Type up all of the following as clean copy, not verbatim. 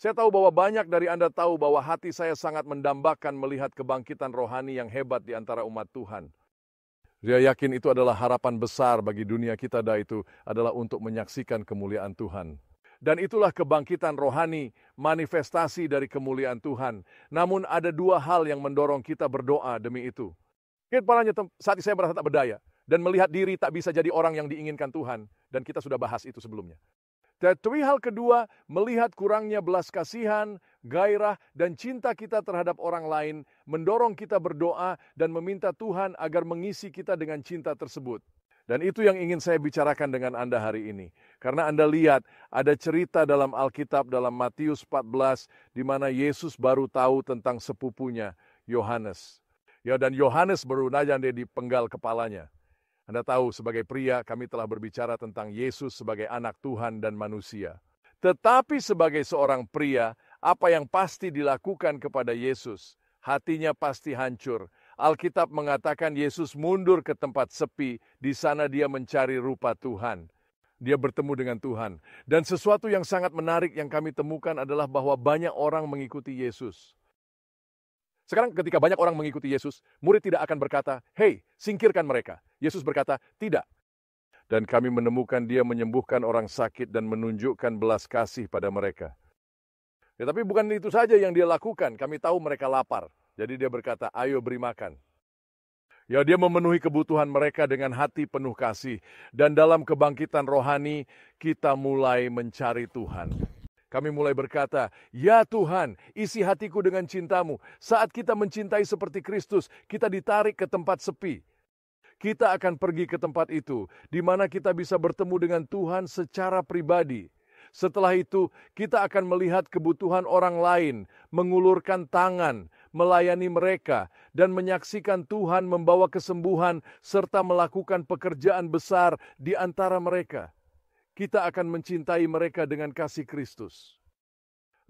Saya tahu bahwa banyak dari Anda tahu bahwa hati saya sangat mendambakan melihat kebangkitan rohani yang hebat di antara umat Tuhan. Saya yakin itu adalah harapan besar bagi dunia kita, itu adalah untuk menyaksikan kemuliaan Tuhan. Dan itulah kebangkitan rohani, manifestasi dari kemuliaan Tuhan. Namun ada dua hal yang mendorong kita berdoa demi itu. Saat saya merasa tak berdaya dan melihat diri tak bisa jadi orang yang diinginkan Tuhan. Dan kita sudah bahas itu sebelumnya. Tapi hal kedua, melihat kurangnya belas kasihan, gairah, dan cinta kita terhadap orang lain, mendorong kita berdoa dan meminta Tuhan agar mengisi kita dengan cinta tersebut. Dan itu yang ingin saya bicarakan dengan Anda hari ini. Karena Anda lihat, ada cerita dalam Alkitab, dalam Matius 14, di mana Yesus baru tahu tentang sepupunya, Yohanes. Ya, dan Yohanes baru saja dipenggal kepalanya. Anda tahu, sebagai pria kami telah berbicara tentang Yesus sebagai anak Tuhan dan manusia. Tetapi sebagai seorang pria, apa yang pasti dilakukan kepada Yesus? Hatinya pasti hancur. Alkitab mengatakan Yesus mundur ke tempat sepi, di sana dia mencari rupa Tuhan. Dia bertemu dengan Tuhan. Dan sesuatu yang sangat menarik yang kami temukan adalah bahwa banyak orang mengikuti Yesus. Sekarang ketika banyak orang mengikuti Yesus, murid tidak akan berkata, "Hei, singkirkan mereka." Yesus berkata, "Tidak." Dan kami menemukan dia menyembuhkan orang sakit dan menunjukkan belas kasih pada mereka. Ya, tapi bukan itu saja yang dia lakukan. Kami tahu mereka lapar. Jadi dia berkata, "Ayo beri makan." Ya, dia memenuhi kebutuhan mereka dengan hati penuh kasih. Dan dalam kebangkitan rohani, kita mulai mencari Tuhan. Kami mulai berkata, "Ya Tuhan, isi hatiku dengan cintamu." Saat kita mencintai seperti Kristus, kita ditarik ke tempat sepi. Kita akan pergi ke tempat itu, di mana kita bisa bertemu dengan Tuhan secara pribadi. Setelah itu, kita akan melihat kebutuhan orang lain, mengulurkan tangan, melayani mereka, dan menyaksikan Tuhan membawa kesembuhan, serta melakukan pekerjaan besar di antara mereka. Kita akan mencintai mereka dengan kasih Kristus.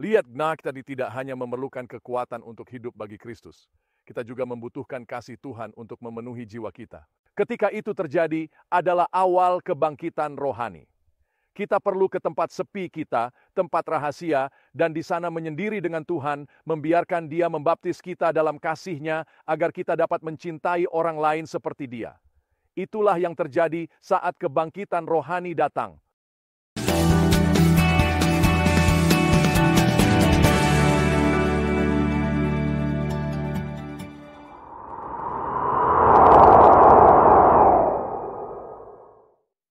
Lihat, kita tidak hanya memerlukan kekuatan untuk hidup bagi Kristus. Kita juga membutuhkan kasih Tuhan untuk memenuhi jiwa kita. Ketika itu terjadi adalah awal kebangkitan rohani. Kita perlu ke tempat sepi kita, tempat rahasia, dan di sana menyendiri dengan Tuhan, membiarkan Dia membaptis kita dalam kasih-Nya agar kita dapat mencintai orang lain seperti Dia. Itulah yang terjadi saat kebangkitan rohani datang.